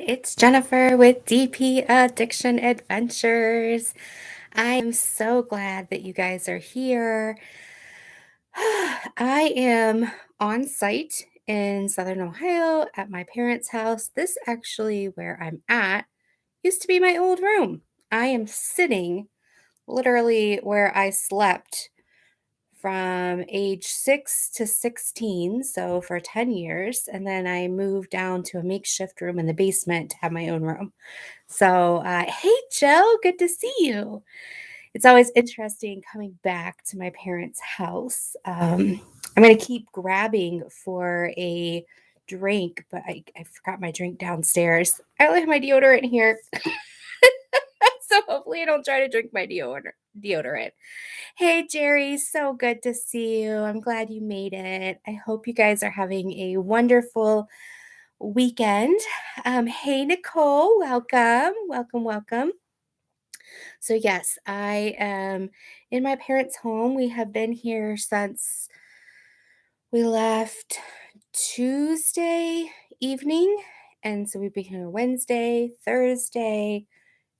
It's Jennifer with DP Addiction Adventures. I am so glad that you guys are here. I am on site in Southern Ohio at my parents' house. This actually, where I'm at, used to be my old room. I am sitting literally where I slept from age 6 to 16, so for 10 years. And then I moved down to a makeshift room in the basement to have my own room. So, hey, Joe, good to see you. It's always interesting coming back to my parents' house. I'm going to keep grabbing for a drink, but I forgot my drink downstairs. I only have my deodorant here. So hopefully I don't try to drink my deodorant. Hey, Jerry, so good to see you. I'm glad you made it. I hope you guys are having a wonderful weekend. Hey, Nicole, welcome, welcome, welcome. So, yes, I am in my parents' home. We have been here since we left Tuesday evening. And so we've been here Wednesday, Thursday.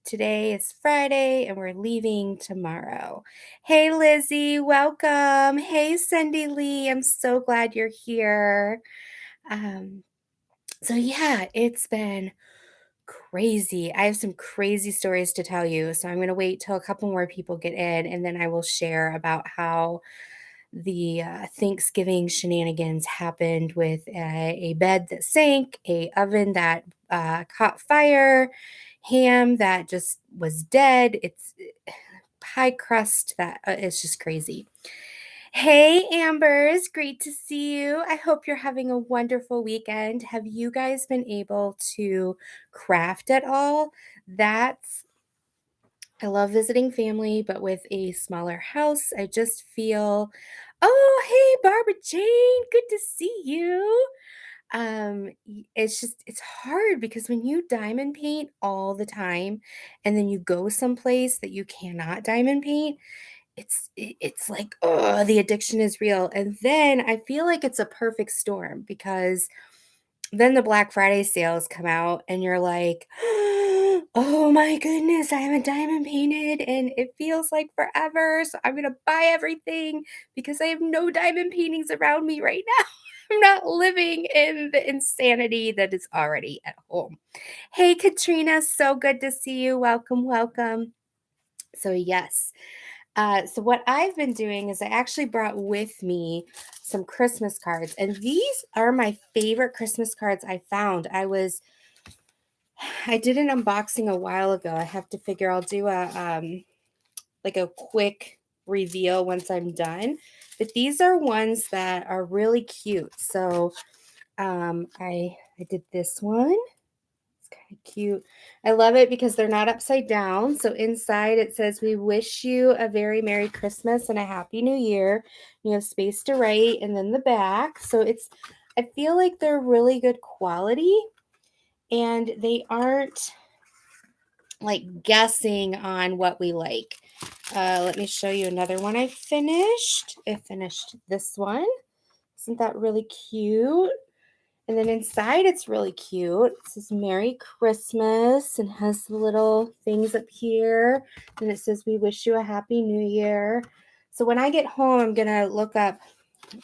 Today is Friday, and we're leaving tomorrow. Hey, Lizzie, welcome. Hey, Cindy Lee, I'm so glad you're here. So, yeah, it's been crazy. I have some crazy stories to tell you. So, I'm going to wait till a couple more people get in, and then I will share about how the Thanksgiving shenanigans happened with a bed that sank, a oven that caught fire, ham that just was dead. It's pie crust that it's just crazy. Hey, Ambers, great to see you. I hope you're having a wonderful weekend. Have you guys been able to craft at all? I love visiting family, but with a smaller house, I just feel, oh, hey, Barbara Jane, good to see you. It's hard because when you diamond paint all the time and then you go someplace that you cannot diamond paint, it's like, oh, the addiction is real. And then I feel like it's a perfect storm because then the Black Friday sales come out and you're like, oh my goodness, I haven't diamond painted and it feels like forever. So I'm going to buy everything because I have no diamond paintings around me right now. I'm not living in the insanity that is already at home. Hey, Katrina, so good to see you. Welcome, welcome. So, yes. So what I've been doing is I actually brought with me some Christmas cards, and these are my favorite Christmas cards I found. I did an unboxing a while ago. I have to figure I'll do a quick reveal once I'm done. But these are ones that are really cute. So I did this one. Kind of cute. I love it because they're not upside down. So inside it says, "We wish you a very Merry Christmas and a Happy New Year." You have space to write, and then the back. So I feel like they're really good quality, and they aren't like guessing on what we like. Let me show you another one I finished. I finished this one. Isn't that really cute? And then inside, it's really cute. It says Merry Christmas and has the little things up here. And it says, "We wish you a Happy New Year." So when I get home, I'm going to look up,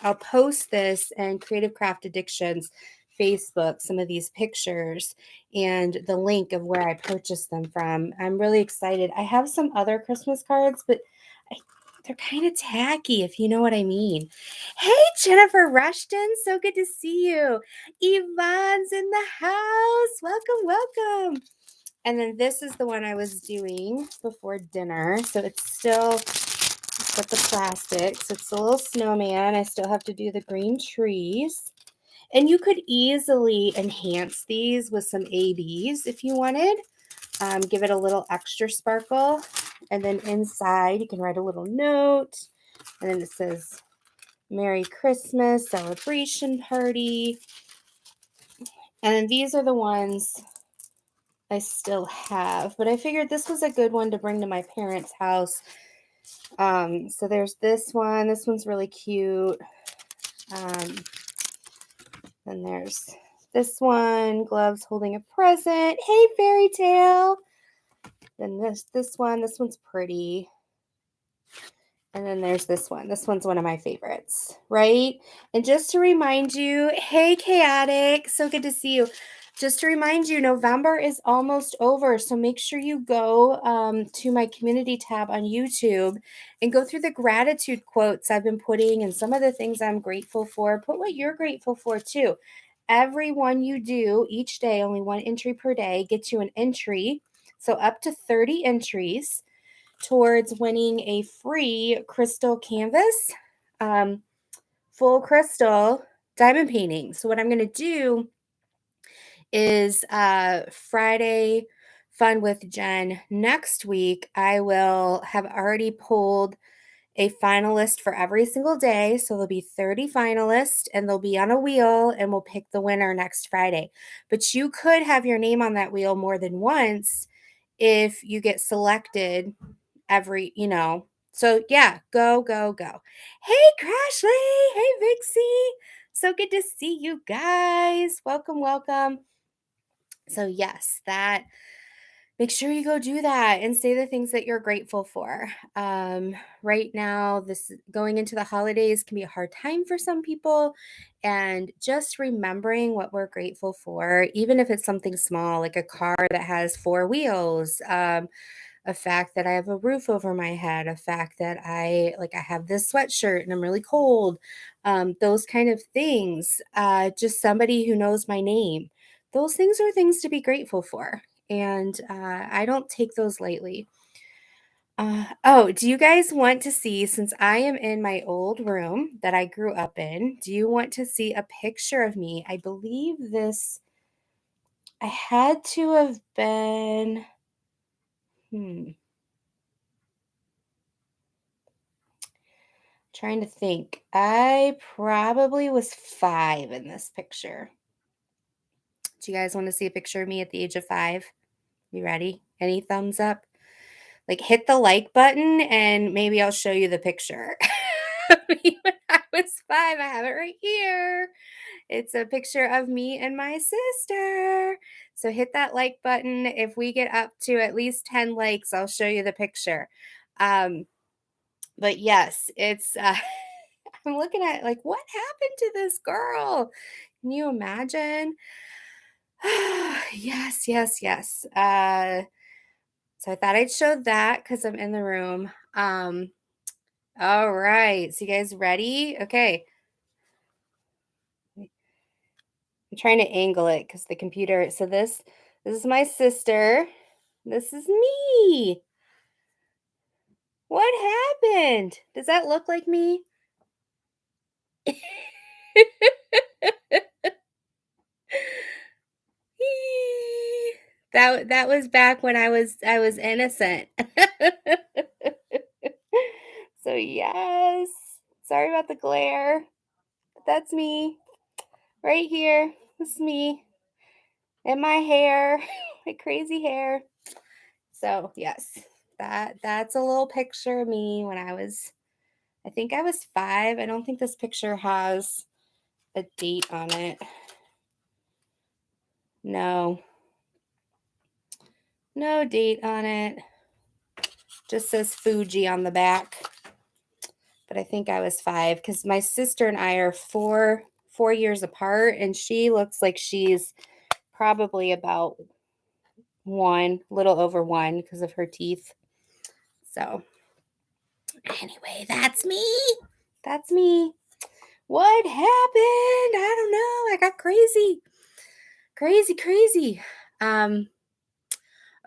I'll post this and Creative Craft Addictions Facebook, some of these pictures and the link of where I purchased them from. I'm really excited. I have some other Christmas cards, but they're kind of tacky, if you know what I mean. Hey, Jennifer Rushton, so good to see you. Yvonne's in the house. Welcome, welcome. And then this is the one I was doing before dinner. So it's got the plastic. So it's a little snowman. I still have to do the green trees. And you could easily enhance these with some ABs if you wanted. Give it a little extra sparkle. And then inside, you can write a little note. And then it says, "Merry Christmas, celebration party." And then these are the ones I still have. But I figured this was a good one to bring to my parents' house. So there's this one. This one's really cute. And there's This one, gloves holding a present. Hey, fairy tale. Then this one's pretty. And then there's this one. This one's one of my favorites, right? And just to remind you, hey, Chaotic, so good to see you. Just to remind you, November is almost over. So make sure you go to my community tab on YouTube and go through the gratitude quotes I've been putting and some of the things I'm grateful for. Put what you're grateful for too. Every one you do each day, only one entry per day, gets you an entry. So up to 30 entries towards winning a free crystal canvas, full crystal diamond painting. So what I'm going to do is Friday fun with Jenn. Next week, I will have already pulled a finalist for every single day. So there'll be 30 finalists and they'll be on a wheel and we'll pick the winner next Friday. But you could have your name on that wheel more than once if you get selected so yeah, go, go, go. Hey, Crashly. Hey, Vixie. So good to see you guys. Welcome, welcome. So yes, make sure you go do that and say the things that you're grateful for. Right now, this going into the holidays can be a hard time for some people. And just remembering what we're grateful for, even if it's something small, like a car that has four wheels, a fact that I have a roof over my head, a fact that I have this sweatshirt and I'm really cold, those kind of things, just somebody who knows my name. Those things are things to be grateful for. And I don't take those lightly. Oh, do you guys want to see, since I am in my old room that I grew up in, do you want to see a picture of me? I believe I had to have been, trying to think. I probably was 5 in this picture. Do you guys want to see a picture of me at the age of 5? You ready? Any thumbs up? Like, hit the like button and maybe I'll show you the picture. of me when I was 5. I have it right here. It's a picture of me and my sister. So hit that like button. If we get up to at least 10 likes, I'll show you the picture. But yes, it's I'm looking at like, what happened to this girl? Can you imagine? Yes, yes, yes. So I thought I'd show that because I'm in the room. All right. So you guys ready? Okay. I'm trying to angle it because the computer. So this is my sister. This is me. What happened? Does that look like me? That was back when I was innocent. So yes. Sorry about the glare. But that's me. Right here. This is me. And my hair. My crazy hair. So yes. That's a little picture of me when I think I was 5. I don't think this picture has a date on it. No. No date on it. Just says Fuji on the back. But I think I was 5 because my sister and I are 4 years apart, and she looks like she's probably about 1, little over 1 because of her teeth. So anyway, that's me. That's me. What happened? I don't know. I got crazy. Crazy, crazy.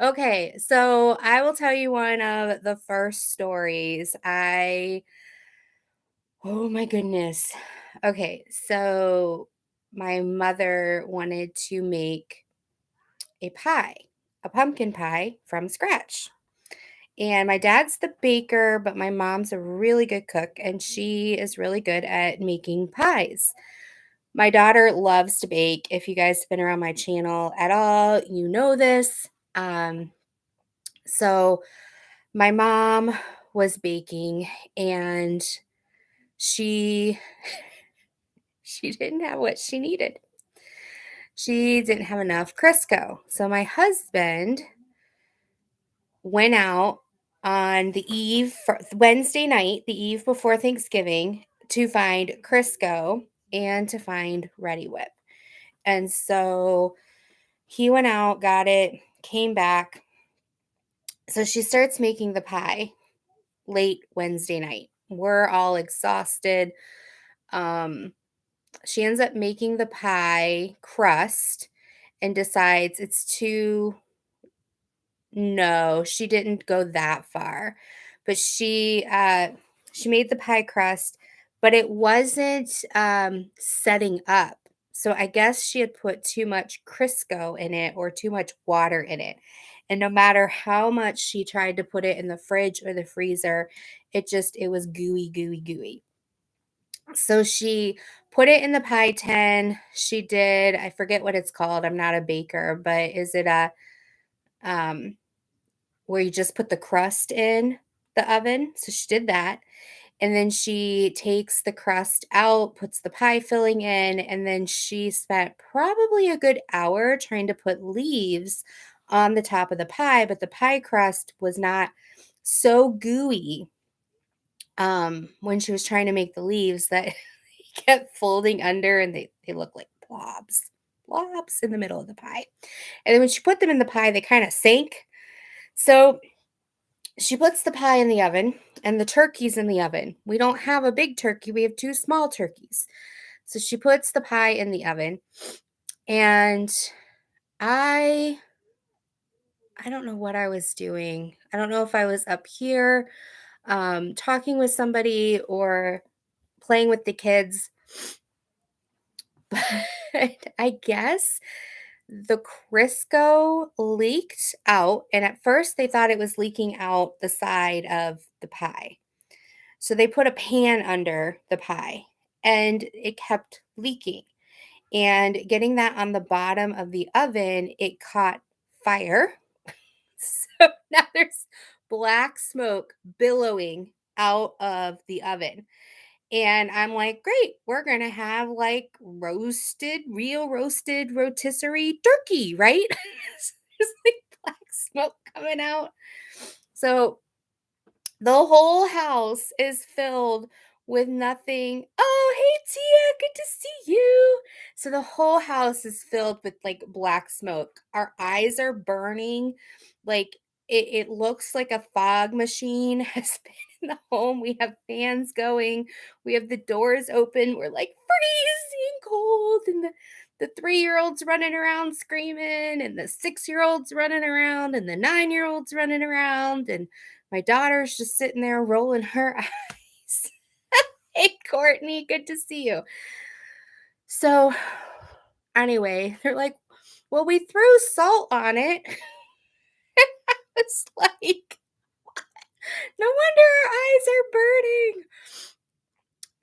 Okay, so I will tell you one of the first stories. Oh my goodness. Okay, so my mother wanted to make a pie, a pumpkin pie from scratch. And my dad's the baker, but my mom's a really good cook and she is really good at making pies. My daughter loves to bake. If you guys have been around my channel at all, you know this. So my mom was baking and she she didn't have what she needed. she didn't have enough Crisco. So my husband went out on the eve, Wednesday night, the eve before Thanksgiving, to find Crisco and to find Ready Whip. And so he went out, got it, came back. So she starts making the pie late Wednesday night. We're all exhausted. Um, she ends up making the pie crust and decides it's too. No, she didn't go that far. But she made the pie crust, but it wasn't setting up. So I guess she had put too much Crisco in it or too much water in it. And no matter how much she tried to put it in the fridge or the freezer, it was gooey, gooey, gooey. So she put it in the pie tin. She did, I forget what it's called. I'm not a baker, but is it a um where you just put the crust in the oven? So she did that. And then she takes the crust out, puts the pie filling in, and then she spent probably a good hour trying to put leaves on the top of the pie, but the pie crust was not so gooey when she was trying to make the leaves that he kept folding under and they look like blobs in the middle of the pie. And then when she put them in the pie, they kind of sank. So she puts the pie in the oven and the turkey's in the oven. We don't have a big turkey, we have two small turkeys. So she puts the pie in the oven and I I don't know what I was doing. I don't know if I was up here talking with somebody or playing with the kids. But I guess the Crisco leaked out, and at first they thought it was leaking out the side of the pie. So they put a pan under the pie and it kept leaking. And getting that on the bottom of the oven, it caught fire. So now there's black smoke billowing out of the oven. And I'm like, great, we're going to have like real roasted rotisserie turkey, right? There's like black smoke coming out. So the whole house is filled with nothing. Oh, hey, Tia, good to see you. So the whole house is filled with like black smoke. Our eyes are burning. Like it looks like a fog machine has been in the home. We have fans going. We have the doors open. We're like freezing cold. And the 3-year-olds running around screaming, and the 6-year-olds running around, and the 9-year-olds running around. And my daughter's just sitting there rolling her eyes. Hey, Courtney, good to see you. So, anyway, they're like, well, we threw salt on it. It's like, no wonder our eyes are burning.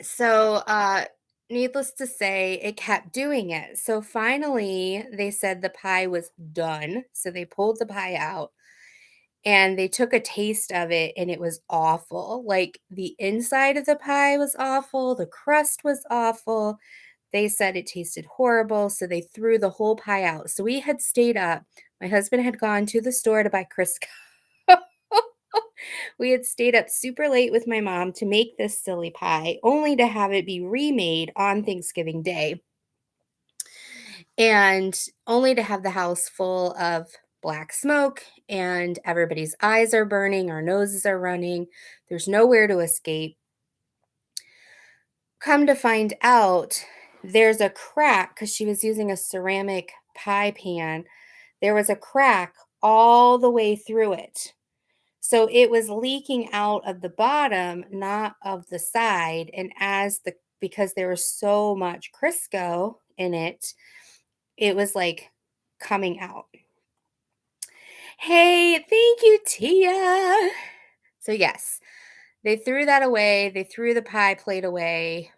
So, needless to say, it kept doing it. So finally, they said the pie was done. So they pulled the pie out. And they took a taste of it and it was awful. Like the inside of the pie was awful, the crust was awful. They said it tasted horrible, so they threw the whole pie out. So we had stayed up. My husband had gone to the store to buy Crisco. We had stayed up super late with my mom to make this silly pie, only to have it be remade on Thanksgiving Day and only to have the house full of black smoke and everybody's eyes are burning, our noses are running, there's nowhere to escape. Come to find out, there's a crack because she was using a ceramic pie pan. There was a crack all the way through it. So it was leaking out of the bottom, not of the side. And because there was so much Crisco in it, it was like coming out. Hey, thank you, Tia. So yes, they threw that away. They threw the pie plate away.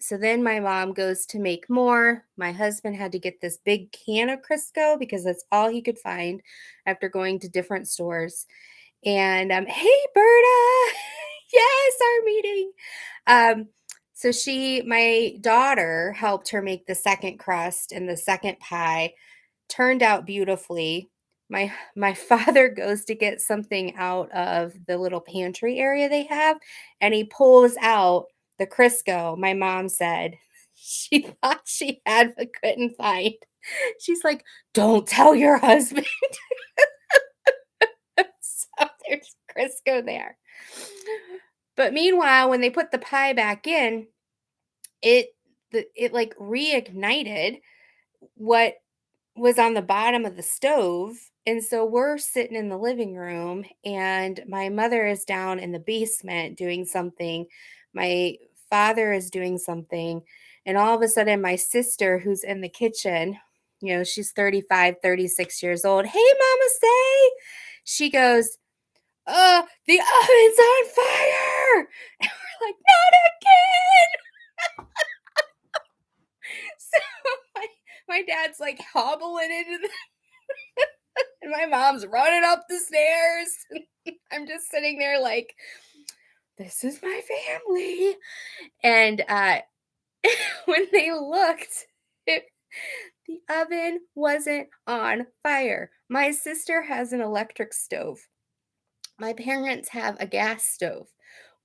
So then my mom goes to make more. My husband had to get this big can of Crisco because that's all he could find after going to different stores. And hey, Berta. Yes, our meeting. Um, So my daughter helped her make the second crust, and the second pie turned out beautifully. My father goes to get something out of the little pantry area they have, and he pulls out the Crisco. My mom said she thought she had but couldn't find. She's like, "Don't tell your husband." So there's Crisco there. But meanwhile, when they put the pie back in, it it like reignited what was on the bottom of the stove. And so we're sitting in the living room, and my mother is down in the basement doing something. My father is doing something. And all of a sudden, my sister, who's in the kitchen, she's 35, 36 years old. "Hey, Mama Say," she goes, the oven's on fire. And we're like, "Not again." So my, my dad's like hobbling into the and my mom's running up the stairs. I'm just sitting there like, "This is my family." And when they looked, it, the oven wasn't on fire. My sister has an electric stove. My parents have a gas stove.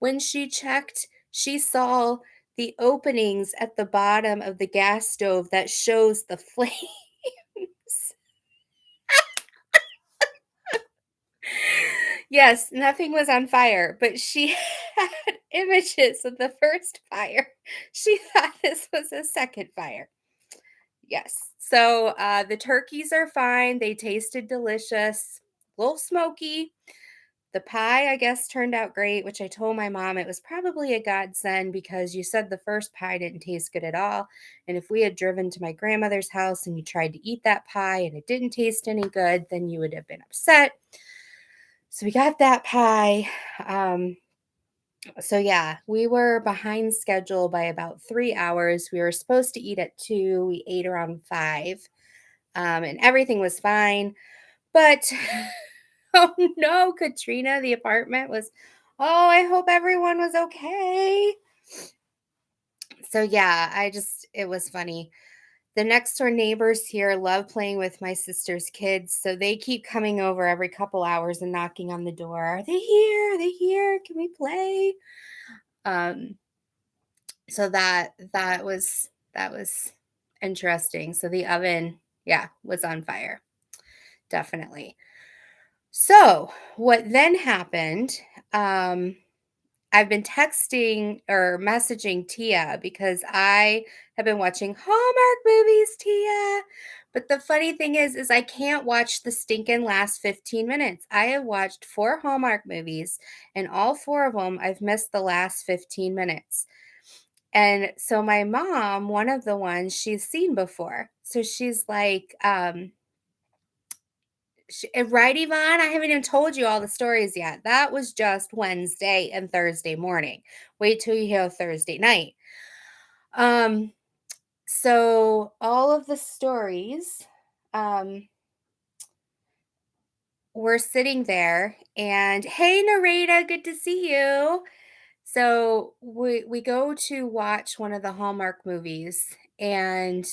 When she checked, she saw the openings at the bottom of the gas stove that shows the flames. Yes, nothing was on fire, but she had images of the first fire. She thought this was a second fire. Yes. So the turkeys are fine. They tasted delicious, a little smoky. The pie, I guess, turned out great, which I told my mom it was probably a godsend because you said the first pie didn't taste good at all. And if we had driven to my grandmother's house and you tried to eat that pie and it didn't taste any good, then you would have been upset. So we got that pie. So yeah, we were behind schedule by about 3 hours. We were supposed to eat at 2. We ate around 5. And everything was fine. But oh no, Katrina, the apartment was, oh, I hope everyone was okay. So yeah, it was funny. The next door neighbors here love playing with my sister's kids. So they keep coming over every couple hours and knocking on the door. "Are they here? Are they here? Can we play?" Um, so that was interesting. So the oven, yeah, was on fire. Definitely. So what then happened? Um, I've been texting or messaging Tia because I have been watching Hallmark movies, Tia. But the funny thing is I can't watch the stinking last 15 minutes. I have watched 4 Hallmark movies, and all 4 of them I've missed the last 15 minutes. And so my mom, one of the ones she's seen before. So she's like, right, Yvonne? I haven't even told you all the stories yet. That was just Wednesday and Thursday morning. Wait till you hear Thursday night. Um, so all of the stories, um, we're sitting there, and hey, Narita, good to see you. So we go to watch one of the Hallmark movies, and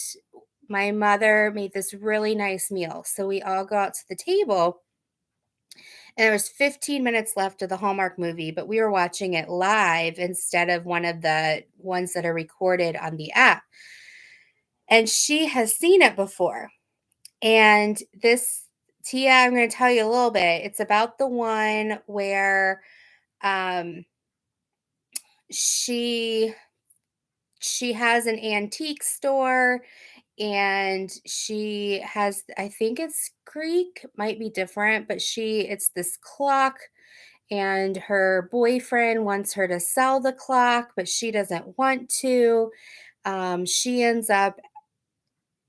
my mother made this really nice meal. So we all go out to the table. And there was 15 minutes left of the Hallmark movie, but we were watching it live instead of one of the ones that are recorded on the app. And she has seen it before. And this, Tia, I'm going to tell you a little bit. It's about the one where um, she she has an antique store, and she has, I think it's Greek, might be different, but it's this clock, and her boyfriend wants her to sell the clock, but she doesn't want to. She ends up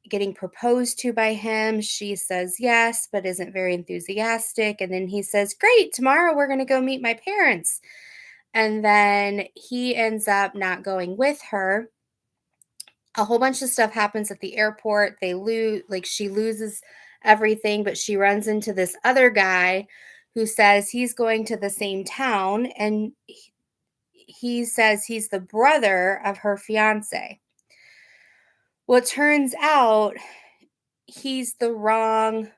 getting proposed to by him. She says yes, but isn't very enthusiastic. And then he says, "Great, tomorrow we're going to go meet my parents." And then he ends up not going with her. A whole bunch of stuff happens at the airport. She loses everything, but she runs into this other guy who says he's going to the same town, and he says he's the brother of her fiance. Well, it turns out he's the wrong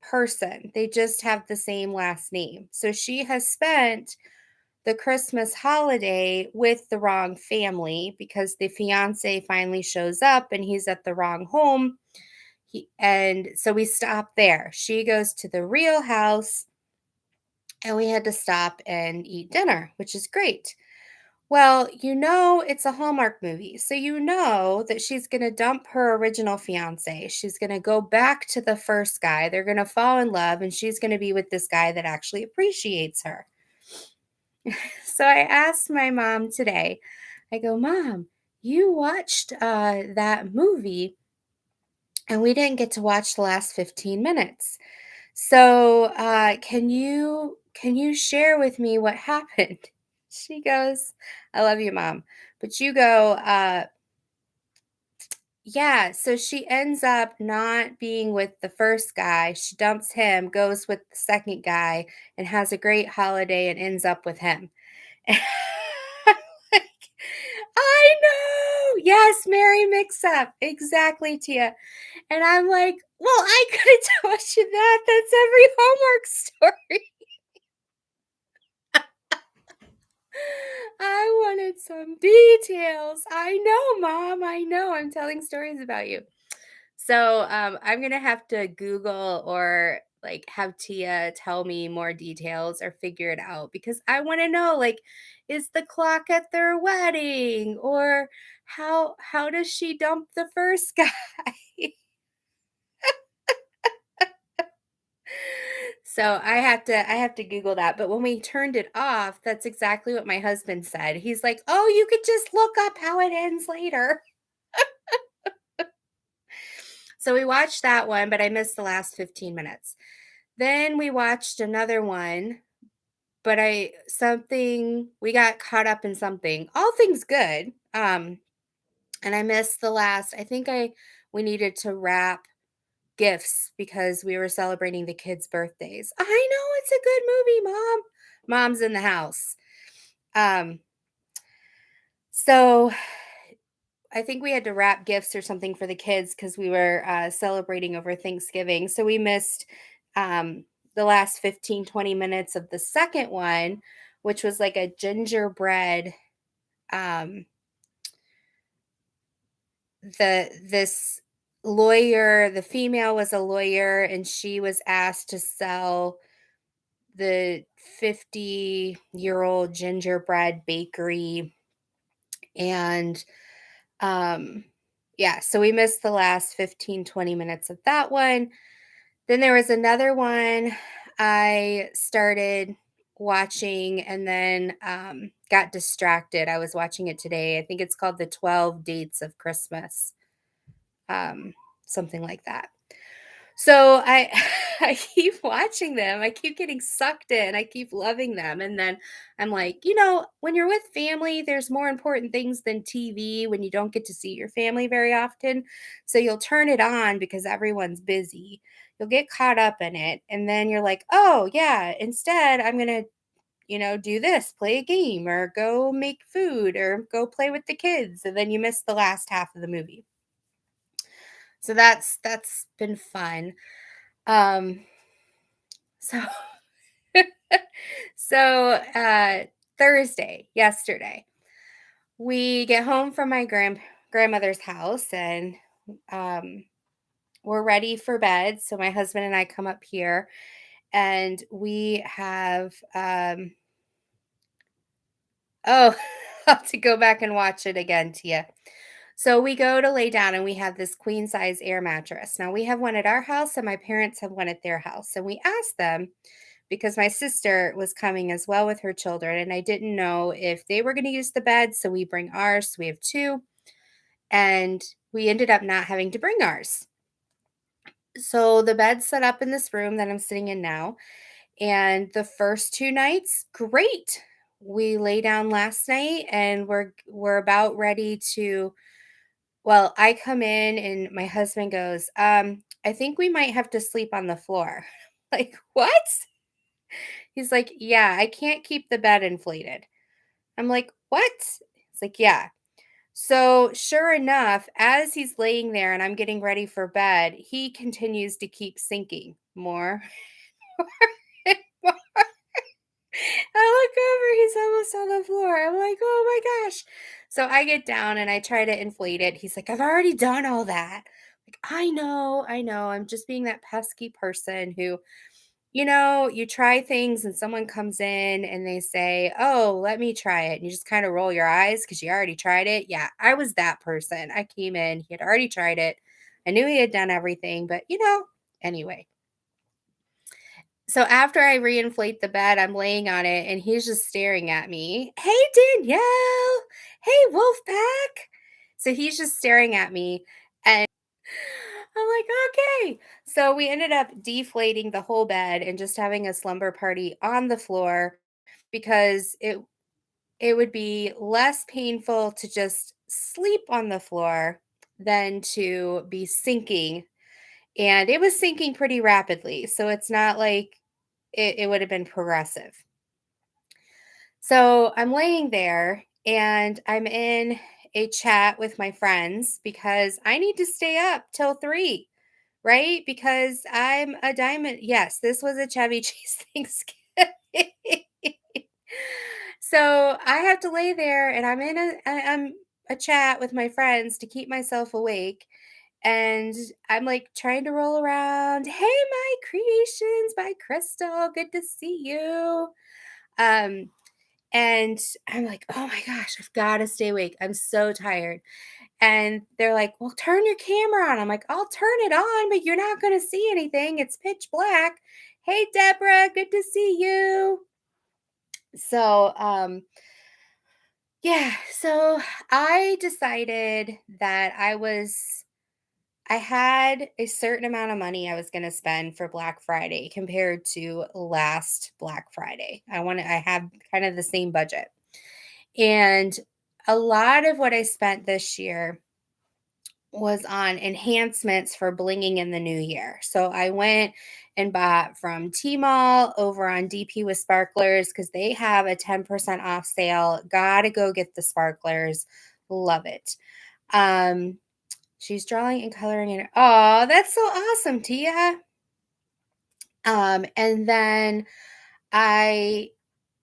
person. They just have the same last name. So she has spent the Christmas holiday with the wrong family because the fiance finally shows up and he's at the wrong home. And so we stop there. She goes to the real house and we had to stop and eat dinner, which is great. Well, it's a Hallmark movie. So that she's going to dump her original fiance. She's going to go back to the first guy. They're going to fall in love and she's going to be with this guy that actually appreciates her. So I asked my mom today, I go, Mom, you watched that movie and we didn't get to watch the last 15 minutes. So can you share with me what happened? She goes, I love you, Mom. But you go, yeah. So she ends up not being with the first guy. She dumps him, goes with the second guy, and has a great holiday and ends up with him. Like, I know. Yes, Merry Mix Up. Exactly, Tia. And I'm like, well, I could have told you that. That's every Hallmark story. I wanted some details. I know, Mom. I know. I'm telling stories about you. So I'm gonna have to Google or like have Tia tell me more details or figure it out because I want to know like, is the clock at their wedding or how does she dump the first guy? So I have to Google that. But when we turned it off, that's exactly what my husband said. He's like, "Oh, you could just look up how it ends later." So we watched that one, but I missed the last 15 minutes. Then we watched another one, but we got caught up in something. All things good. And I missed the last. We needed to wrap gifts because we were celebrating the kids' birthdays. I know it's a good movie, Mom. Mom's in the house. Um, so I think we had to wrap gifts or something for the kids because we were celebrating over Thanksgiving. So we missed the last 15-20 minutes of the second one, which was like a gingerbread. Um, this lawyer, the female was a lawyer, and she was asked to sell the 50-year-old gingerbread bakery. And yeah, so we missed the last 15-20 minutes of that one. Then there was another one I started watching and then got distracted. I was watching it today. I think it's called The 12 Dates of Christmas, um, something like that. So I I keep watching them. I keep getting sucked in. I keep loving them. And then I'm like, when you're with family, there's more important things than TV when you don't get to see your family very often. So you'll turn it on because everyone's busy. You'll get caught up in it. And then you're like, oh, yeah, instead, I'm going to, do this, play a game or go make food or go play with the kids. And then you miss the last half of the movie. So that's been fun. Um, so so Thursday, yesterday, we get home from my grandmother's house and um we're ready for bed. So my husband and I come up here and we have oh, I'll have to go back and watch it again, Tia. So we go to lay down and we have this queen size air mattress. Now we have one at our house and my parents have one at their house. And we asked them because my sister was coming as well with her children and I didn't know if they were going to use the bed. So we bring ours. So we have two. And we ended up not having to bring ours. So the bed's set up in this room that I'm sitting in now. And the first two nights, great. We lay down last night and we're about ready to. Well, I come in and my husband goes, I think we might have to sleep on the floor. Like, what? He's like, yeah, I can't keep the bed inflated. I'm like, what? It's like, yeah. So sure enough, as he's laying there and I'm getting ready for bed, he continues to keep sinking more. and more. I look over, he's almost on the floor. I'm like, oh my gosh. So I get down and I try to inflate it. He's like, I've already done all that. Like, I know. I'm just being that pesky person who, you try things and someone comes in and they say, oh, let me try it. And you just kind of roll your eyes because you already tried it. Yeah, I was that person. I came in, he had already tried it. I knew he had done everything, but anyway. So after I reinflate the bed, I'm laying on it and he's just staring at me. Hey, Danielle. Hey, Wolfpack. So he's just staring at me and I'm like, okay. So we ended up deflating the whole bed and just having a slumber party on the floor because it would be less painful to just sleep on the floor than to be sinking. And it was sinking pretty rapidly. So it's not like it would have been progressive. So I'm laying there and I'm in a chat with my friends because I need to stay up till 3, right? Because I'm a diamond. Yes, this was a Chevy Chase Thanksgiving. So I have to lay there and I'm a chat with my friends to keep myself awake. And I'm like trying to roll around. Hey, my creations by Crystal. Good to see you. Um, and I'm like, oh my gosh, I've got to stay awake. I'm so tired. And they're like, well, turn your camera on. I'm like, I'll turn it on, but you're not going to see anything. It's pitch black. Hey, Deborah, good to see you. So, yeah, so I decided that I had a certain amount of money I was going to spend for Black Friday compared to last Black Friday. I have kind of the same budget. And a lot of what I spent this year was on enhancements for blinging in the new year. So I went and bought from Tmall over on DP with sparklers because they have a 10% off sale. Gotta go get the sparklers. Love it. Um, she's drawing and coloring in. Oh, that's so awesome, Tia. And then I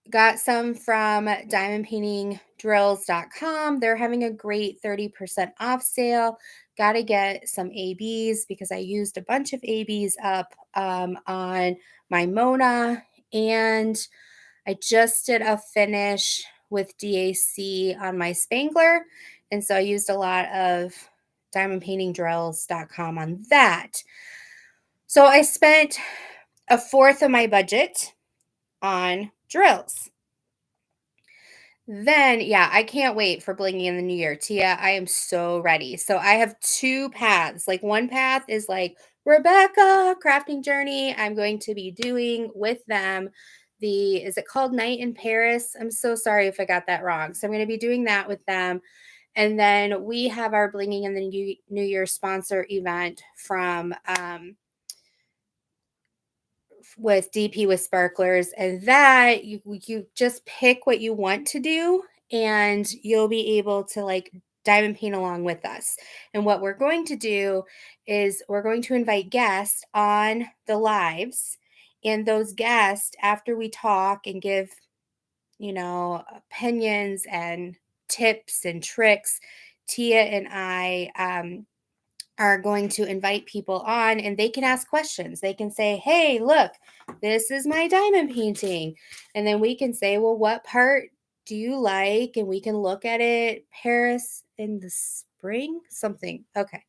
got some from diamondpaintingdrills.com. They're having a great 30% off sale. Got to get some ABs because I used a bunch of ABs up on my Mona. And I just did a finish with DAC on my Spangler. And so I used a lot of diamondpaintingdrills.com on that. So I spent a fourth of my budget on drills. Then, yeah, I can't wait for blinging in the new year. Tia, I am so ready. So I have two paths. Like one path is like Rebecca crafting journey. I'm going to be doing with them is it called Night in Paris? I'm so sorry if I got that wrong. So I'm going to be doing that with them. And then we have our blinging in the new year sponsor event from with DP with sparklers, and that you just pick what you want to do and you'll be able to like diamond paint along with us. And what we're going to do is we're going to invite guests on the lives, and those guests, after we talk and give opinions and tips and tricks, Tia and I are going to invite people on and they can ask questions. They can say, hey, look, this is my diamond painting. And then we can say, well, what part do you like? And we can look at it. Paris in the spring, something. Okay.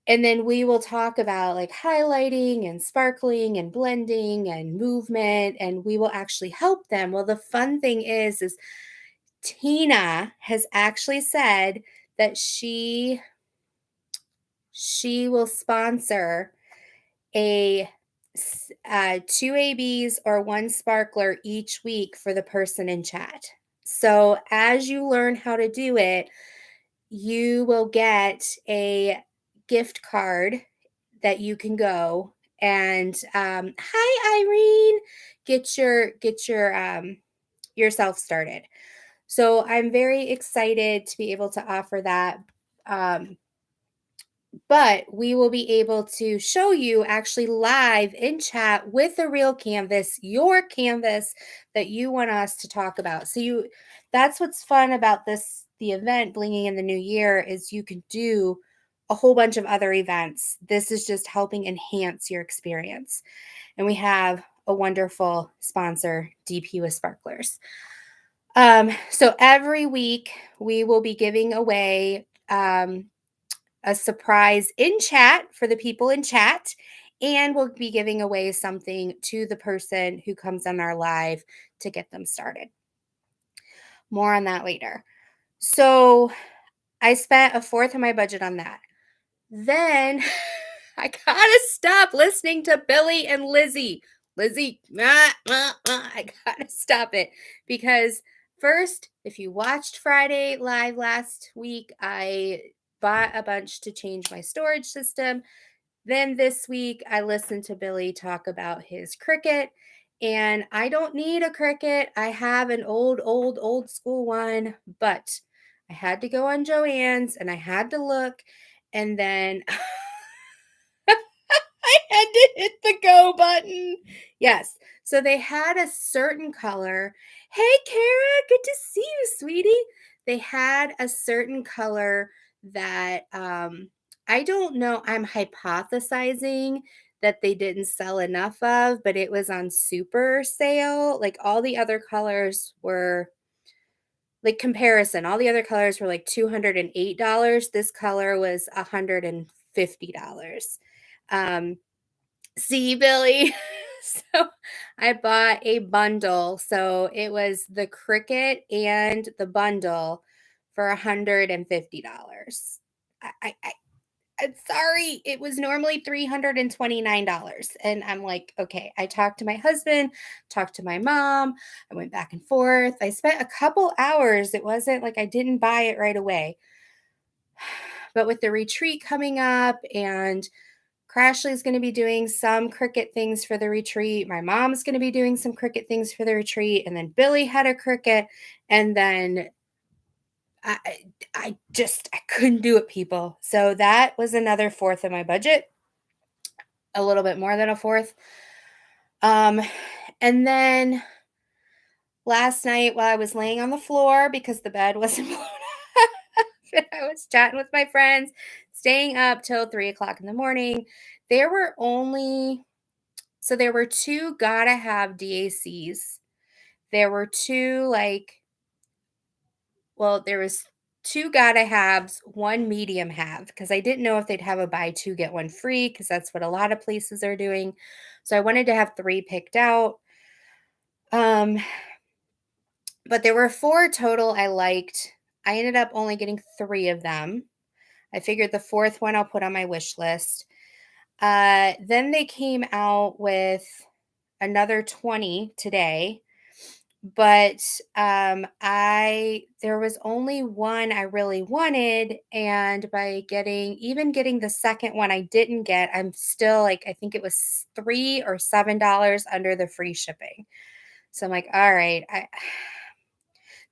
And then we will talk about like highlighting and sparkling and blending and movement, and we will actually help them. Well, the fun thing is Tina has actually said that she will sponsor a two ABs or one sparkler each week for the person in chat. So as you learn how to do it, you will get a gift card that you can go and hi Irene, get your yourself started. So I'm very excited to be able to offer that. But we will be able to show you actually live in chat with a real canvas, your canvas that you want us to talk about. So that's what's fun about the event Blinging in the New Year is you can do a whole bunch of other events. This is just helping enhance your experience. And we have a wonderful sponsor, DP with Sparklers. So every week we will be giving away a surprise in chat for the people in chat. And we'll be giving away something to the person who comes on our live to get them started. More on that later. So I spent a fourth of my budget on that. Then I gotta stop listening to Billy and Lizzie. Lizzie, I gotta stop it because first, if you watched Friday Live last week, I bought a bunch to change my storage system. Then this week, I listened to Billy talk about his Cricut, and I don't need a Cricut. I have an old school one, but I had to go on Joann's and I had to look, and then I had to hit the go button. Yes. So they had a certain color. Hey, Kara, good to see you, sweetie. They had a certain color that I don't know. I'm hypothesizing that they didn't sell enough of, but it was on super sale. Like all the other colors were like comparison. All the other colors were like $208. This color was $150. See, Billy. So I bought a bundle. So it was the Cricut and the bundle for $150. I'm sorry. It was normally $329. And I'm like, okay. I talked to my husband, talked to my mom. I went back and forth. I spent a couple hours. It wasn't like I didn't buy it right away. But with the retreat coming up and Crashly's going to be doing some Cricut things for the retreat. My mom's going to be doing some Cricut things for the retreat. And then Billy had a Cricut. And then I, I couldn't do it, people. So that was another fourth of my budget, a little bit more than a fourth. And then last night while I was laying on the floor because the bed wasn't blown up, and I was chatting with my friends, staying up till 3 o'clock in the morning. There were two gotta have DACs. There were there was two gotta haves, one medium have, because I didn't know if they'd have a buy two, get one free, because that's what a lot of places are doing. So I wanted to have three picked out. But there were four total I liked. I ended up only getting three of them. I figured the fourth one I'll put on my wish list. Then they came out with another 20 today, but there was only one I really wanted, and by getting the second one I didn't get, I'm still like, I think it was $3 or $7 under the free shipping. So I'm like, all right,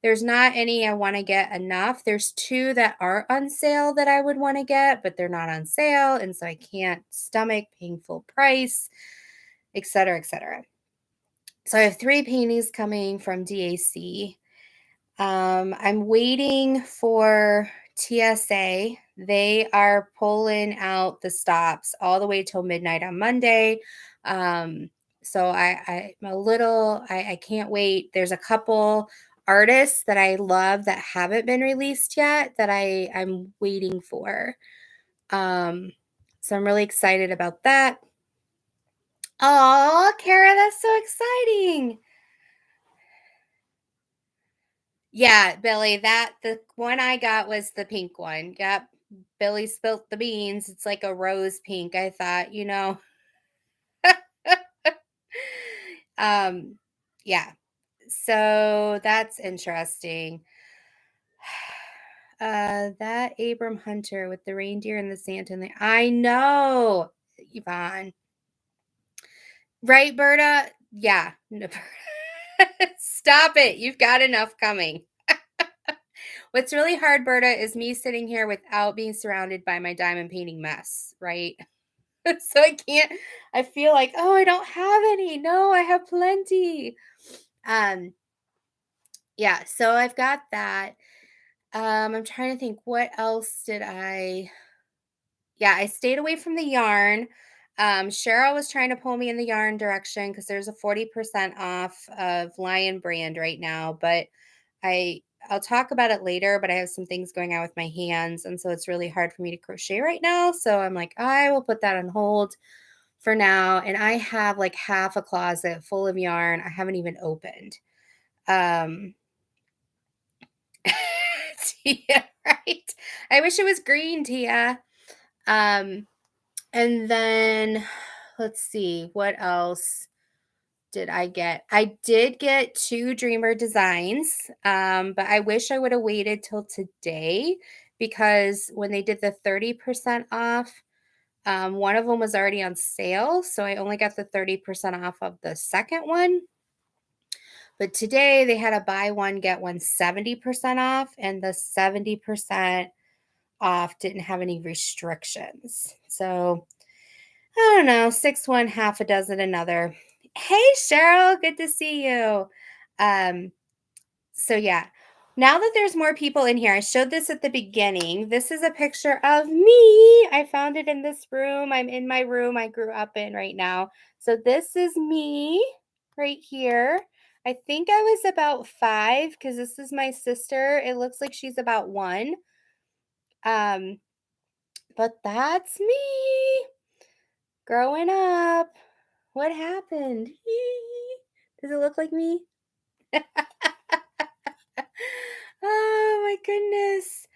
there's not any I want to get enough. There's two that are on sale that I would want to get, but they're not on sale, and so I can't stomach paying full price, et cetera, et cetera. So I have three paintings coming from DAC. I'm waiting for TSA. They are pulling out the stops all the way till midnight on Monday. So I'm I can't wait. There's a couple artists that I love that haven't been released yet that I'm waiting for. So I'm really excited about that. Oh, Kara, that's so exciting. Yeah, Billy, the one I got was the pink one. Yep. Billy spilt the beans. It's like a rose pink. I thought, um yeah. So that's interesting. That Abram Hunter with the reindeer and the Santa and I know, Yvonne. Right, Berta? Yeah. Stop it. You've got enough coming. What's really hard, Berta, is me sitting here without being surrounded by my diamond painting mess, right? So I can't, I feel like, oh, I don't have any. No, I have plenty. Um, yeah, so I've got that. I'm trying to think, what else did I, yeah, I stayed away from the yarn. Cheryl was trying to pull me in the yarn direction because there's a 40% off of Lion brand right now, but I I'll talk about it later, but I have some things going on with my hands, and so it's really hard for me to crochet right now. So I'm like, I will put that on hold for now. And I have like half a closet full of yarn I haven't even opened. Um Tia, right? I wish it was green, Tia. Um and then let's see, what else did I get? I did get 2 Dreamer designs, but I wish I would have waited till today because when they did the 30% off, one of them was already on sale, so I only got the 30% off of the second one. But today they had a buy one, get one 70% off, and the 70% off didn't have any restrictions. So I don't know, 6 one, half a dozen another. Hey Cheryl, good to see you. Um, so yeah. Now that there's more people in here, I showed this at the beginning. This is a picture of me. I found it in this room. I'm in my room I grew up in right now. So this is me right here. I think I was about 5 because this is my sister. It looks like she's about 1. Um, but that's me growing up. What happened? Does it look like me? Oh my goodness.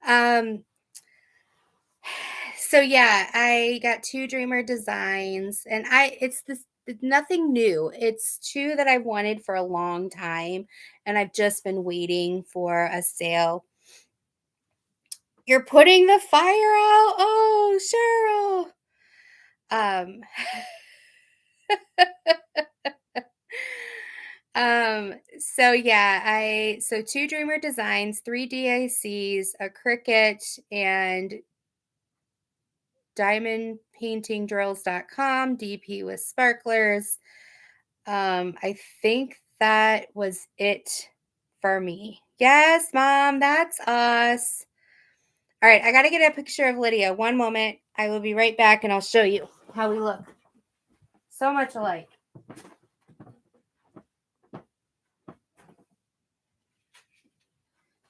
Um so yeah, I got 2 Dreamer designs and it's nothing new. It's 2 that I've wanted for a long time and I've just been waiting for a sale. You're putting the fire out. Oh, Cheryl. Um so yeah, so 2 Dreamer designs, 3 DICs, a Cricut, and diamondpaintingdrills.com, DP with sparklers. I think that was it for me. Yes, Mom, that's us. All right, I got to get a picture of Lydia. One moment. I will be right back and I'll show you how we look. So much alike.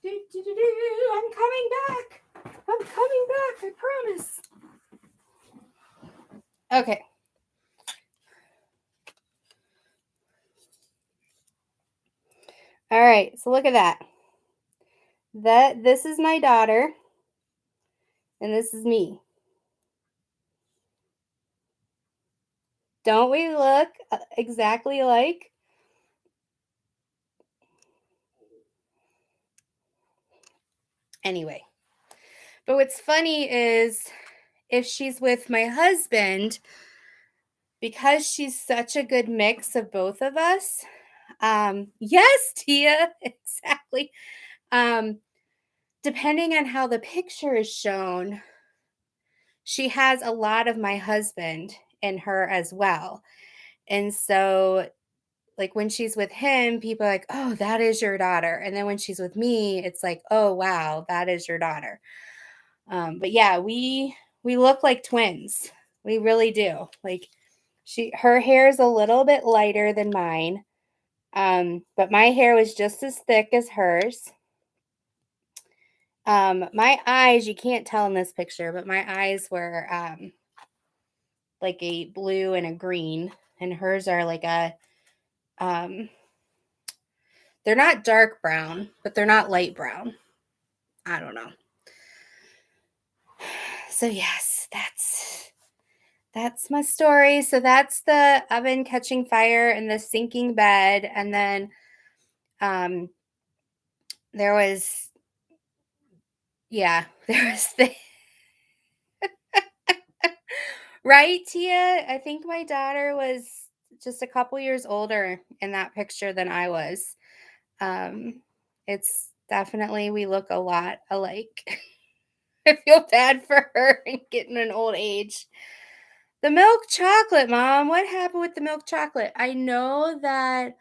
I'm coming back. I'm coming back. I promise. Okay. All right. So look at that. This is my daughter, and this is me. Don't we look exactly alike? Anyway, but what's funny is if she's with my husband, because she's such a good mix of both of us. Yes, Tia, exactly. Um, Depending on how the picture is shown, she has a lot of my husband in her as well. And so like when she's with him, people are like, "Oh, that is your daughter." And then when she's with me, it's like, "Oh, wow, that is your daughter." But yeah, we look like twins. We really do. Like her hair is a little bit lighter than mine. But my hair was just as thick as hers. My eyes, you can't tell in this picture, but my eyes were like a blue and a green, and hers are like a um they're not dark brown, but they're not light brown. I don't know. So yes, that's my story. So that's the oven catching fire and the sinking bed, and then um there was yeah, there was the right, Tia. I think my daughter was just a couple years older in that picture than I was. Um it's Definitely, we look a lot alike. I feel bad for her and getting an old age. The milk chocolate, Mom. What happened with the milk chocolate? I know that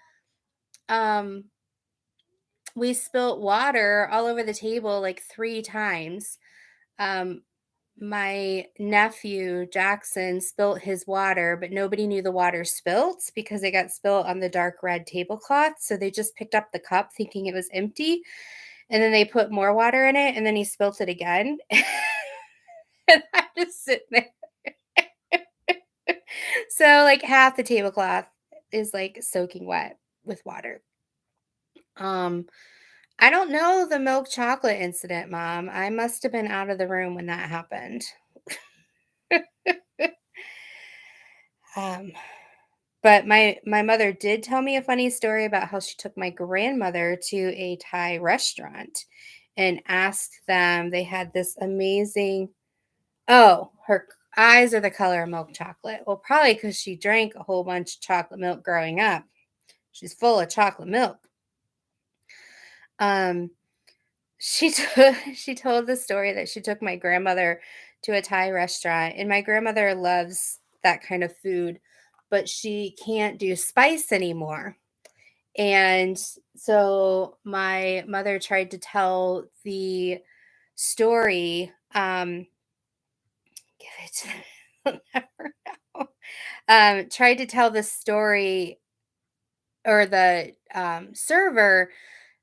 um we spilt water all over the table like 3 times. Um my nephew Jackson spilt his water, but nobody knew the water spilt because it got spilt on the dark red tablecloth. So they just picked up the cup thinking it was empty. And then they put more water in it and then he spilt it again. And I'm just sitting there. So like half the tablecloth is like soaking wet with water. Um I don't know the milk chocolate incident, Mom. I must have been out of the room when that happened. Um But my mother did tell me a funny story about how she took my grandmother to a Thai restaurant and asked them they had this amazing oh, her eyes are the color of milk chocolate. Well, probably because she drank a whole bunch of chocolate milk growing up. She's full of chocolate milk. Um, she told the story that she took my grandmother to a Thai restaurant, and my grandmother loves that kind of food, but she can't do spice anymore. And so my mother tried to tell the story, give it to I'll never know. Tried to tell the story or the server,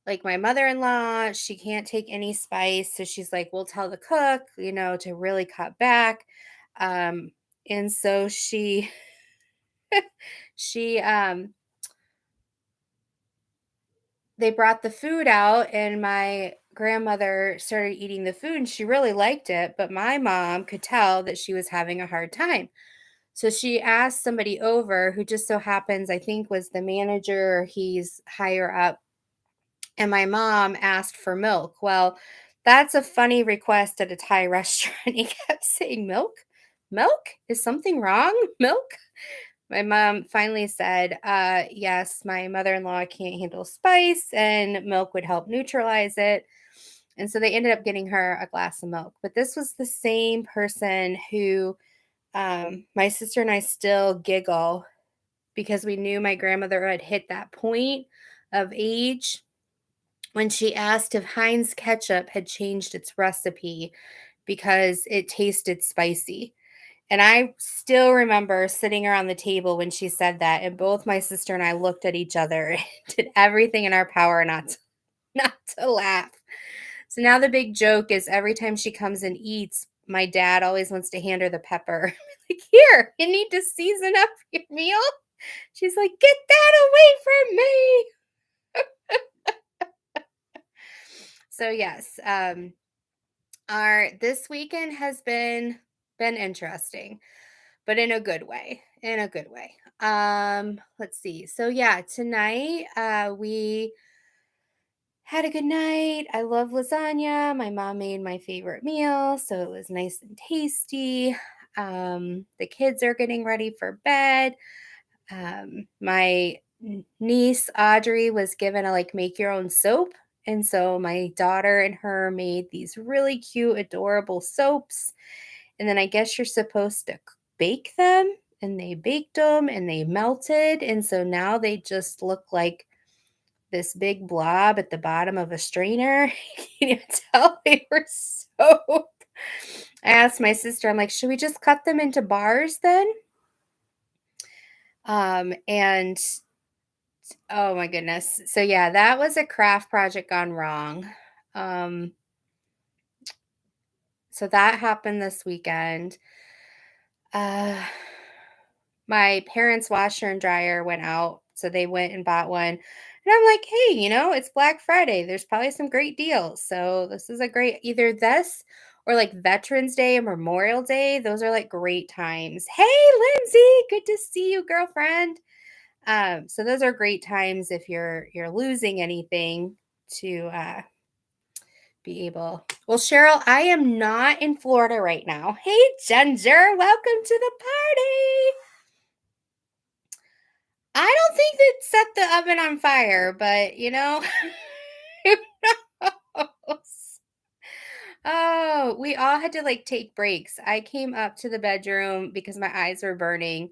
like my mother-in-law, she can't take any spice. So she's like, we'll tell the cook, to really cut back. And so she they brought the food out and my grandmother started eating the food and she really liked it, but my mom could tell that she was having a hard time. So she asked somebody over who just so happens, I think, was the manager, he's higher up, and my mom asked for milk. Well, that's a funny request at a Thai restaurant. He kept saying milk. Milk? Is something wrong? Milk? My mom finally said, yes, my mother in law can't handle spice and milk would help neutralize it. And so they ended up getting her a glass of milk. But this was the same person who my sister and I still giggle because we knew my grandmother had hit that point of age when she asked if Heinz ketchup had changed its recipe because it tasted spicy. And I still remember sitting around the table when she said that, and both my sister and I looked at each other and did everything in our power not to laugh. So now the big joke is every time she comes and eats, my dad always wants to hand her the pepper. Like, here, you need to season up your meal. She's like, get that away from me. So yes, our this weekend has been interesting, but in a good way. In a good way. Let's see. So yeah, tonight we had a good night. I love lasagna. My mom made my favorite meal, so it was nice and tasty. The kids are getting ready for bed. My niece Audrey was given a like make your own soap. And so my daughter and her made these really cute, adorable soaps. And then I guess you're supposed to bake them. And they baked them and they melted. And so now they just look like this big blob at the bottom of a strainer. You can tell they were soap. I asked my sister, I'm like, should we just cut them into bars then? And oh my goodness. So yeah, that was a craft project gone wrong. Um, so that happened this weekend. Uh, my parents' washer and dryer went out, so they went and bought one. And I'm like, hey, it's Black Friday. There's probably some great deals. So this is a great either this or like Veterans Day and Memorial Day. Those are like great times. Hey, Lindsay, good to see you, girlfriend. So those are great times if you're losing anything to be able. Well, Cheryl, I am not in Florida right now. Hey, Ginger, welcome to the party. I don't think that set the oven on fire, but Oh, we all had to like take breaks. I came up to the bedroom because my eyes were burning.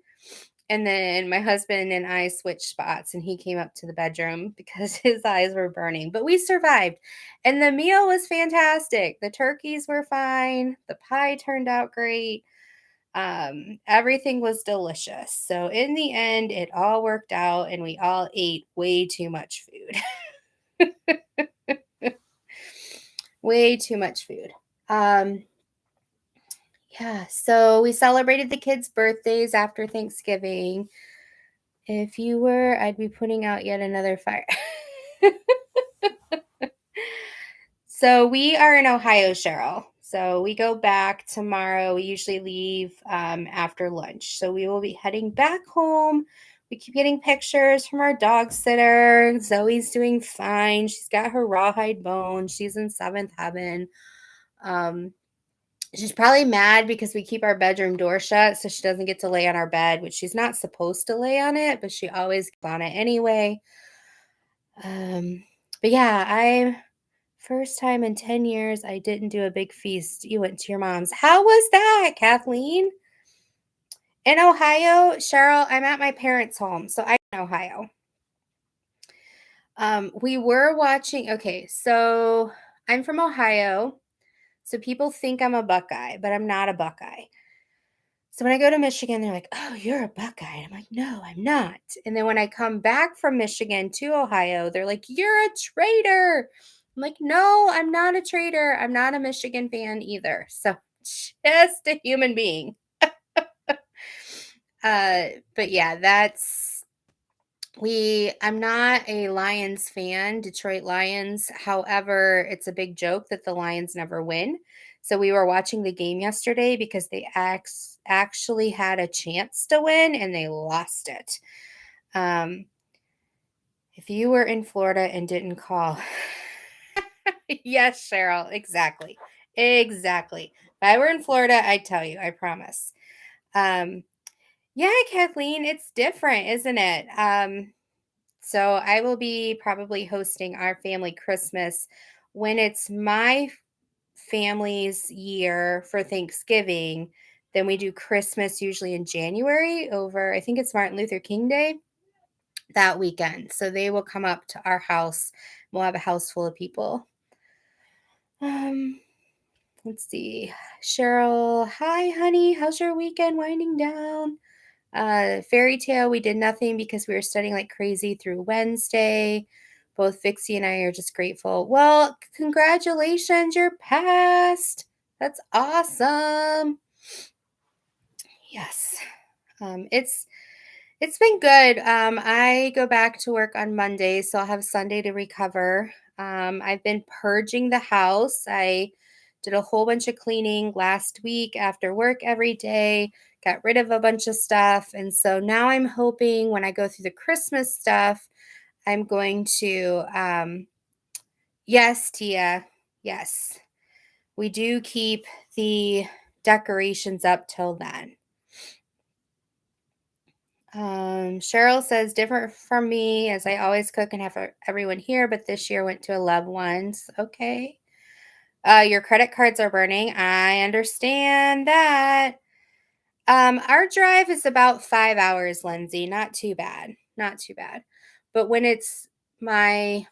And then my husband and I switched spots, and he came up to the bedroom because his eyes were burning. But we survived. And the meal was fantastic. The turkeys were fine. The pie turned out great. Everything was delicious. So in the end, it all worked out, and we all ate way too much food. Way too much food. Um, yeah, so we celebrated the kids' birthdays after Thanksgiving. If you were, I'd be putting out yet another fire. So we are in Ohio, Cheryl. So we go back tomorrow. We usually leave after lunch. So we will be heading back home. We keep getting pictures from our dog sitter. Zoe's doing fine. She's got her rawhide bone. She's in seventh heaven. She's probably mad because we keep our bedroom door shut so she doesn't get to lay on our bed, which she's not supposed to lay on it, but she always gets on it anyway. But yeah, I first time in 10 years I didn't do a big feast. You went to your mom's. How was that, Kathleen? In Ohio, Cheryl, I'm at my parents' home, so I'm in Ohio. We were watching, okay, so I'm from Ohio, so people think I'm a Buckeye, but I'm not a Buckeye. So when I go to Michigan, they're like, "Oh, you're a Buckeye." And I'm like, "No, I'm not." And then when I come back from Michigan to Ohio, they're like, "You're a traitor." I'm like, "No, I'm not a traitor. I'm not a Michigan fan either." So just a human being. But yeah, I'm not a Lions fan, Detroit Lions. However, it's a big joke that the Lions never win. So we were watching the game yesterday because they actually had a chance to win and they lost it. Um, if you were in Florida and didn't call, yes, Cheryl, exactly. Exactly. If I were in Florida, I'd tell you, I promise. Um, yeah, Kathleen, it's different, isn't it? So I will be probably hosting our family Christmas when it's my family's year for Thanksgiving. Then we do Christmas usually in January over, I think it's Martin Luther King Day that weekend. So they will come up to our house. We'll have a house full of people. Um, let's see. Cheryl, hi, honey. How's your weekend winding down? Fairy tale, we did nothing because we were studying like crazy through Wednesday. Both Vixie and I are just grateful. Well, congratulations, you're passed. That's awesome. Yes. It's been good. I go back to work on Monday, so I'll have Sunday to recover. I've been purging the house. I did a whole bunch of cleaning last week after work every day, got rid of a bunch of stuff. And so now I'm hoping when I go through the Christmas stuff, I'm going to, yes, Tia, yes, we do keep the decorations up till then. Cheryl says, different from me, as I always cook and have everyone here, but this year went to a loved one's. Okay. Your credit cards are burning. I understand that. Our drive is about 5 hours, Lindsay. Not too bad. Not too bad. But when it's my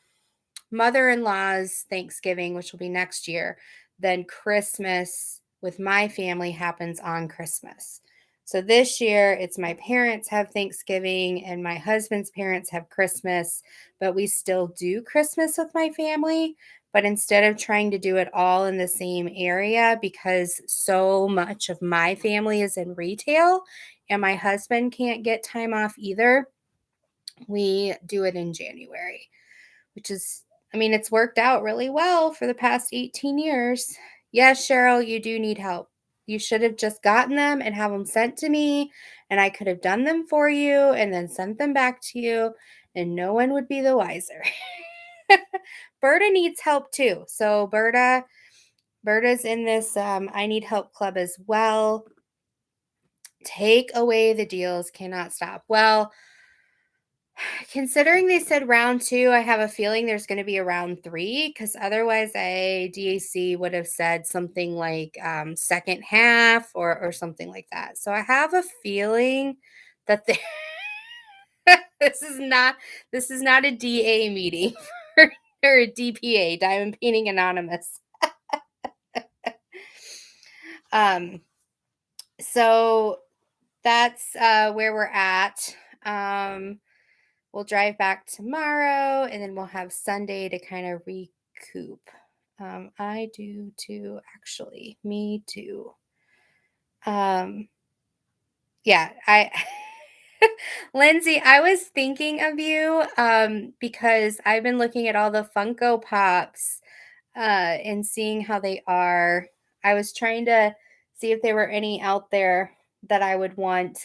mother-in-law's Thanksgiving, which will be next year, then Christmas with my family happens on Christmas. So this year it's my parents have Thanksgiving and my husband's parents have Christmas, but we still do Christmas with my family. But instead of trying to do it all in the same area, because so much of my family is in retail and my husband can't get time off either, we do it in January, which is, I mean, it's worked out really well for the past 18 years. Yes, Cheryl, you do need help. You should have just gotten them and have them sent to me, and I could have done them for you and then sent them back to you, and no one would be the wiser. Berta needs help too. So Berta's in this I Need Help club as well. Take away the deals, cannot stop. Well, Considering they said round 2, I have a feeling there's gonna be a round 3, because otherwise DAC would have said something like, second half or something like that. So I have a feeling that they this is not a DA meeting or a DPA, Diamond Painting Anonymous. Um, so that's, where we're at. We'll drive back tomorrow, and then we'll have Sunday to kind of recoup. I do too, actually. Me too. Um, yeah, I Lindsay, I was thinking of you because I've been looking at all the Funko Pops and seeing how they are. I was trying to see if there were any out there that I would want.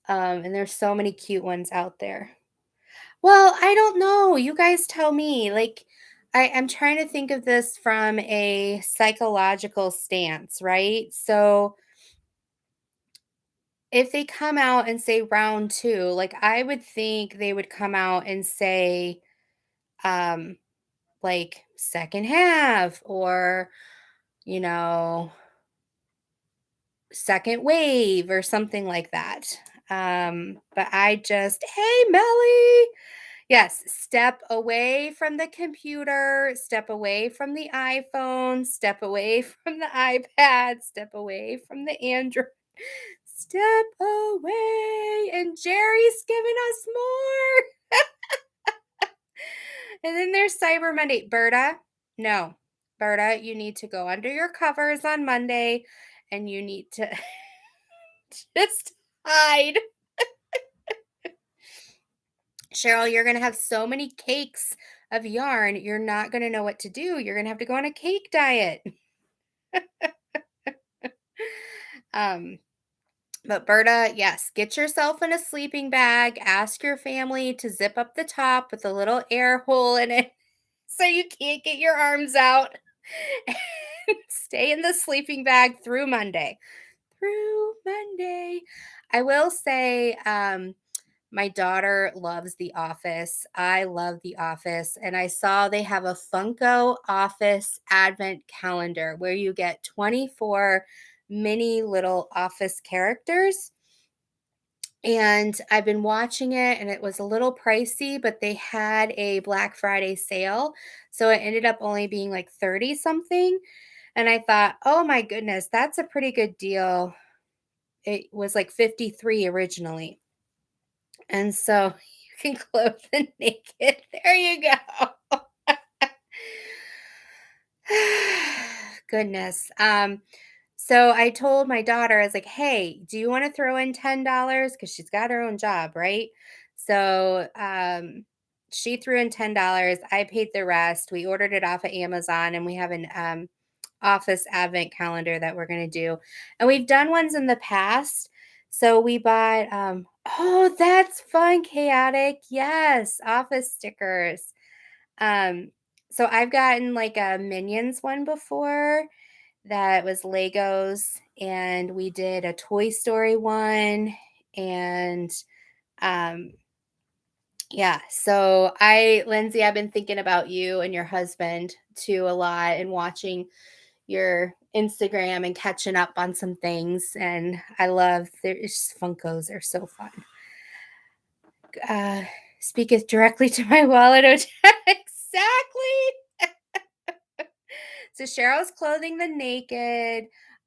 And there's so many cute ones out there. Well, I don't know. You guys tell me. Like, I'm trying to think of this from a psychological stance, right? So if they come out and say round 2, like I would think they would come out and say, um, like second half or, you know, second wave or something like that. But I just, hey, Melly. Yes, step away from the computer, step away from the iPhone, step away from the iPad, step away from the Android. Step away. And Jerry's giving us more. And then there's Cyber Monday. Berta, no. Berta, you need to go under your covers on Monday and you need to just hide. Cheryl, you're going to have so many cakes of yarn, you're not going to know what to do. You're going to have to go on a cake diet. um, but Berta, yes, get yourself in a sleeping bag. Ask your family to zip up the top with a little air hole in it so you can't get your arms out. Stay in the sleeping bag through Monday. Through Monday. I will say, my daughter loves The Office. I love The Office. And I saw they have a Funko Office Advent calendar where you get 24 mini little office characters. And I've been watching it and it was a little pricey, but they had a Black Friday sale. So it ended up only being like 30 something. And I thought, oh my goodness, that's a pretty good deal. It was like 53 originally. And so you can clothe the naked. There you go. Goodness. So I told my daughter, I was like, hey, do you want to throw in $10? Because she's got her own job, right? So she threw in $10. I paid the rest. We ordered it off of Amazon and we have an office advent calendar that we're going to do. And we've done ones in the past. So we bought, oh, that's fun, Chaotic. Yes, office stickers. Um, so I've gotten like a Minions one before that was Legos, and we did a Toy Story one. And um, yeah, so Lindsay, I've been thinking about you and your husband too a lot and watching your Instagram and catching up on some things. And I love there's Funkos, they're so fun. Speaketh directly to my wallet. Exactly. So Cheryl's clothing the naked.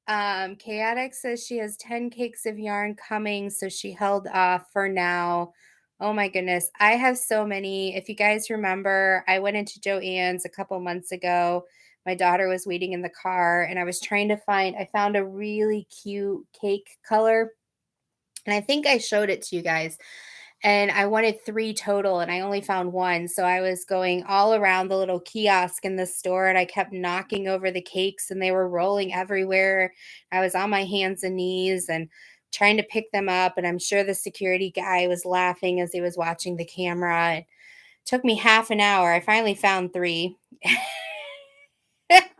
Chaotic says she has 10 cakes of yarn coming, so she held off for now. Oh my goodness. I have so many. If you guys remember, I went into Joann's a couple months ago. My daughter was waiting in the car and I was trying to I found a really cute cake color. And I think I showed it to you guys. And I wanted 3 total and I only found 1. So I was going all around the little kiosk in the store and I kept knocking over the cakes and they were rolling everywhere. I was on my hands and knees and trying to pick them up. And I'm sure the security guy was laughing as he was watching the camera. It took me half an hour. I finally found 3.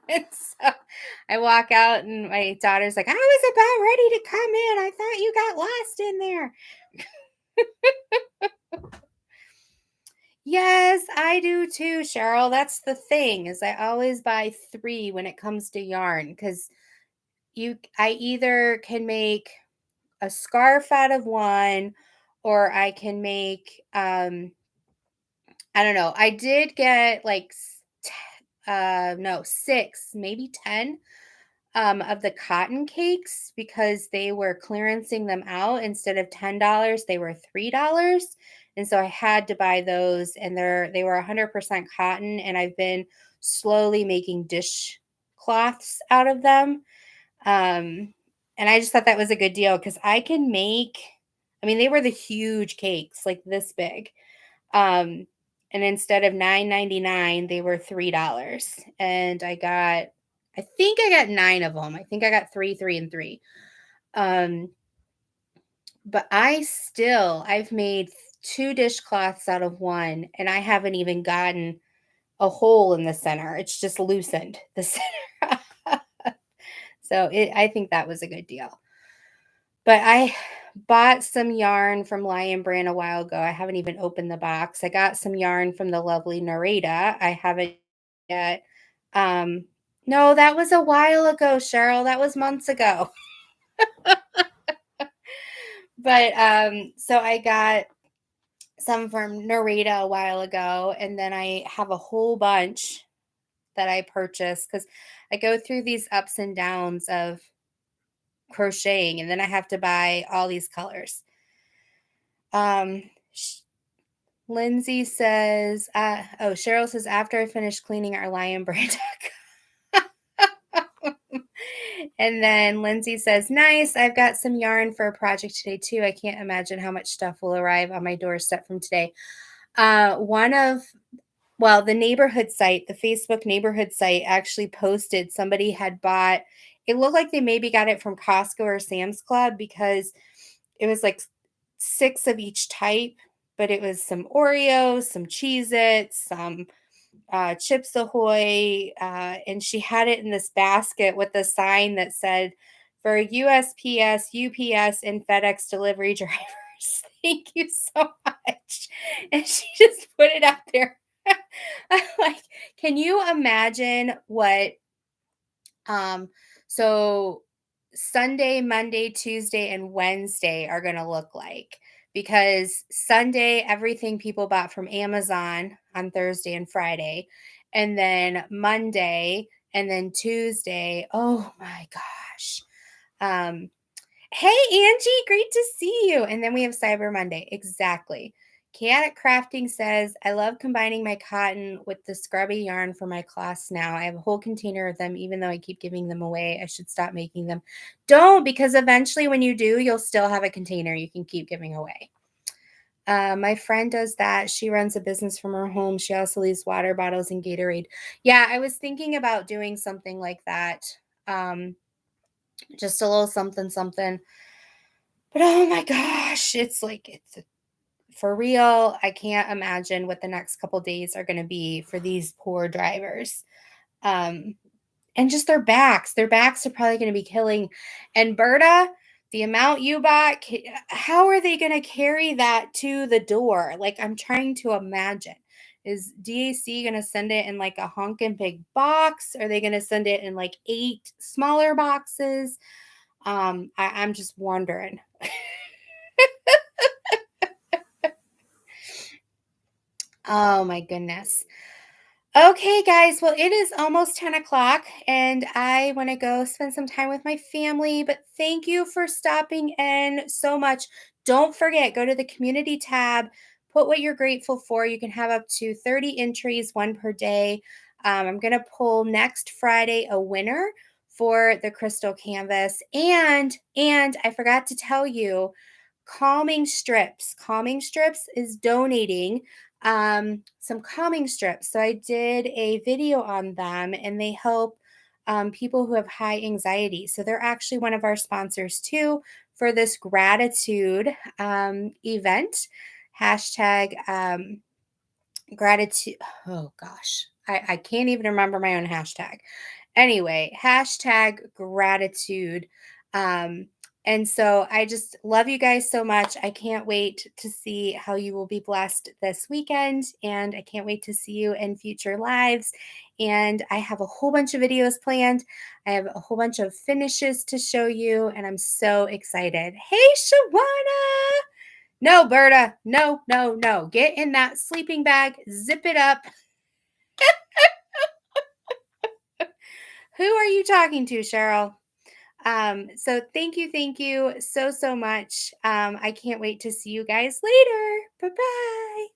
And so I walk out and my daughter's like, I was about ready to come in. I thought you got lost in there. Yes, I do too, Cheryl. That's the thing is I always buy 3 when it comes to yarn because I either can make a scarf out of one or I can make I don't know. I did get like no, 6, maybe 10 of the cotton cakes because they were clearancing them out. Instead of $10, they were $3. And so I had to buy those and they were 100% cotton and I've been slowly making dish cloths out of them. And I just thought that was a good deal because I can make I mean they were the huge cakes like this big. Um, and instead of $9.99, they were $3. And I think I got 9 of them. I think I got 3, 3, and 3. Um, but I've made 2 dishcloths out of one, and I haven't even gotten a hole in the center. It's just loosened the center. I think that was a good deal. But I bought some yarn from Lion Brand a while ago. I haven't even opened the box. I got some yarn from the lovely Narita. I haven't yet. Um, no, that was a while ago, Cheryl. That was months ago. But so I got some from Narita a while ago, and then I have a whole bunch that I purchased because I go through these ups and downs of crocheting, and then I have to buy all these colors. Um, Lindsay says, Cheryl says, after I finish cleaning our Lion Brand. And then Lindsay says, nice. I've got some yarn for a project today, too. I can't imagine how much stuff will arrive on my doorstep from today. The neighborhood site, the Facebook neighborhood site actually posted somebody had bought, it looked like they maybe got it from Costco or Sam's Club because it was like 6 of each type, but it was some Oreos, some Cheez-Its, some Chips Ahoy, and she had it in this basket with a sign that said, for USPS, UPS, and FedEx delivery drivers. Thank you so much. And she just put it out there. I'm like, can you imagine what um, so Sunday, Monday, Tuesday, and Wednesday are going to look like? Because Sunday, everything people bought from Amazon on Thursday and Friday. And then Monday, and then Tuesday. Oh my gosh. Um, Hey, Angie, great to see you. And then we have Cyber Monday. Exactly. Chaotic Crafting says, I love combining my cotton with the scrubby yarn for my class now. I have a whole container of them, even though I keep giving them away. I should stop making them. Don't, because eventually when you do, you'll still have a container you can keep giving away. My friend does that. She runs a business from her home. She also leaves water bottles and Gatorade. Yeah, I was thinking about doing something like that. Just a little something, something. But oh my gosh, it's for real. I can't imagine what the next couple days are going to be for these poor drivers. Um, and just their backs are probably going to be killing. And Berta, the amount you bought, how are they going to carry that to the door? Like, I'm trying to imagine. Is DAC going to send it in like a honkin' big box? Are they going to send it in like 8 smaller boxes? I'm just wondering. Oh my goodness. Okay, guys. Well, it is almost 10 o'clock and I want to go spend some time with my family. But thank you for stopping in so much. Don't forget, go to the community tab, put what you're grateful for. You can have up to 30 entries, one per day. I'm going to pull next Friday a winner for the crystal canvas. And I forgot to tell you, Calming Strips. Calming Strips is donating some calming strips. So I did a video on them and they help people who have high anxiety. So they're actually one of our sponsors too for this gratitude event. Hashtag gratitude. Oh gosh, I can't even remember my own hashtag. Anyway, hashtag gratitude. Um, And so I just love you guys so much. I can't wait to see how you will be blessed this weekend. And I can't wait to see you in future lives. And I have a whole bunch of videos planned. I have a whole bunch of finishes to show you. And I'm so excited. Hey, Shawana. No, Berta. No, no, no. Get in that sleeping bag. Zip it up. Who are you talking to, Cheryl? So thank you so, so much. I can't wait to see you guys later. Bye-bye.